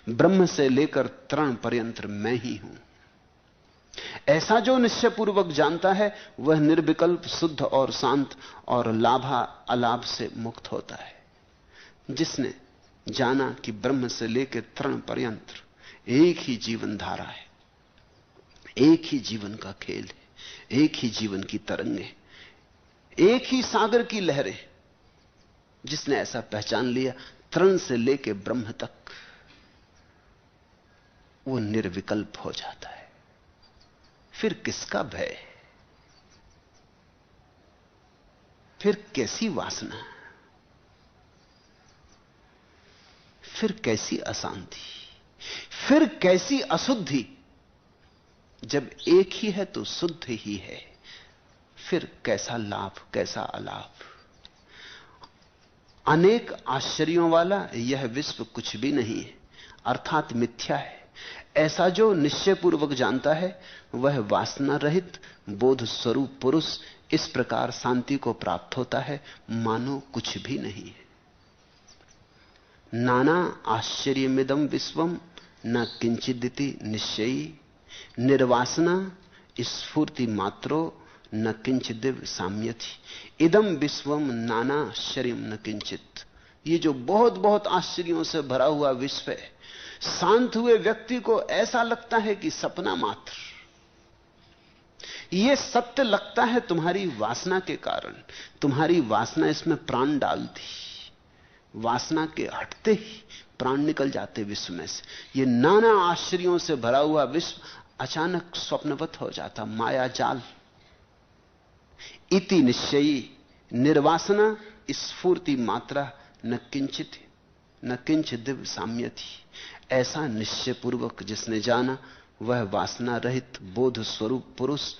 ब्रह्म से लेकर तृण पर्यंत मैं ही हूं। ऐसा जो निश्चय पूर्वक जानता है वह निर्विकल्प शुद्ध और शांत और लाभा अलाभ से मुक्त होता है। जिसने जाना कि ब्रह्म से लेकर तृण पर्यंत एक ही जीवन धारा है, एक ही जीवन का खेल है, एक ही जीवन की तरंगें, एक ही सागर की लहरें, जिसने ऐसा पहचान लिया तृण से लेकर ब्रह्म तक, वो निर्विकल्प हो जाता है। फिर किसका भय, फिर कैसी वासना, फिर कैसी अशांति, फिर कैसी अशुद्धि। जब एक ही है तो शुद्ध ही है, फिर कैसा लाभ, कैसा अलाभ। अनेक आश्चर्यों वाला यह विश्व कुछ भी नहीं है, अर्थात मिथ्या है। ऐसा जो निश्चय पूर्वक जानता है वह वासना रहित बोध स्वरूप पुरुष इस प्रकार शांति को प्राप्त होता है मानो कुछ भी नहीं है। नाना आश्चर्यमिदं विश्वम न किंचिदिति निश्चयी निर्वासना स्फूर्ति मात्रो न किंचिदिव साम्यति इदम विश्वम नाना आश्चर्यम न किंचित। ये जो बहुत बहुत आश्चर्यों से भरा हुआ विश्व है, शांत हुए व्यक्ति को ऐसा लगता है कि सपना मात्र। यह सत्य लगता है तुम्हारी वासना के कारण। तुम्हारी वासना इसमें प्राण डालती, वासना के हटते ही प्राण निकल जाते विश्व में से। यह नाना आश्चर्यों से भरा हुआ विश्व अचानक स्वप्नवत हो जाता, माया जाल। इति निश्चयी निर्वासना स्फूर्ति मात्रा न किंचित न किंचिदिव साम्यति। ऐसा निश्चय पूर्वक जिसने जाना वह वासना रहित बोध स्वरूप पुरुष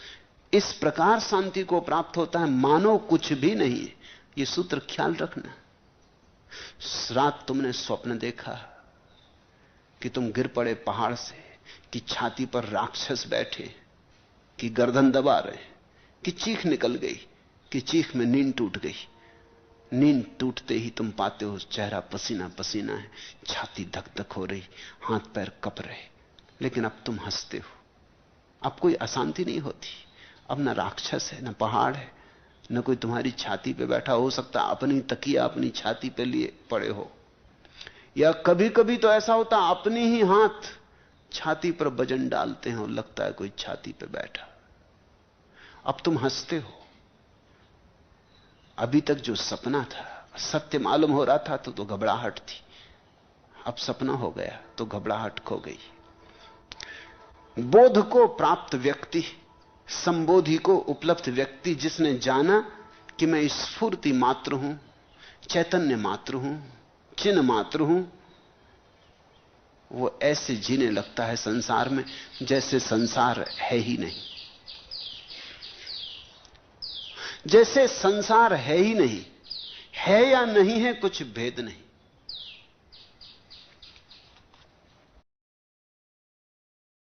इस प्रकार शांति को प्राप्त होता है मानो कुछ भी नहीं है। यह सूत्र ख्याल रखना। रात तुमने स्वप्न देखा कि तुम गिर पड़े पहाड़ से, कि छाती पर राक्षस बैठे, कि गर्दन दबा रहे, कि चीख निकल गई, कि चीख में नींद टूट गई। नींद टूटते ही तुम पाते हो चेहरा पसीना पसीना है, छाती धक धक हो रही, हाथ पैर कप रहे, लेकिन अब तुम हंसते हो। अब कोई अशांति नहीं होती। अब ना राक्षस है, ना पहाड़ है, न कोई तुम्हारी छाती पे बैठा। हो सकता अपनी तकिया अपनी छाती पे लिए पड़े हो, या कभी कभी तो ऐसा होता अपने ही हाथ छाती पर वजन डालते हैं और लगता है कोई छाती पे बैठा। अब तुम हंसते हो। अभी तक जो सपना था सत्य मालूम हो रहा था तो घबराहट थी, अब सपना हो गया तो घबराहट खो गई। बोध को प्राप्त व्यक्ति, संबोधि को उपलब्ध व्यक्ति, जिसने जाना कि मैं स्फूर्ति मात्र हूं, चैतन्य मात्र हूं, चिन्ह मात्र हूं, वो ऐसे जीने लगता है संसार में जैसे संसार है ही नहीं, जैसे संसार है ही नहीं। है या नहीं है कुछ भेद नहीं।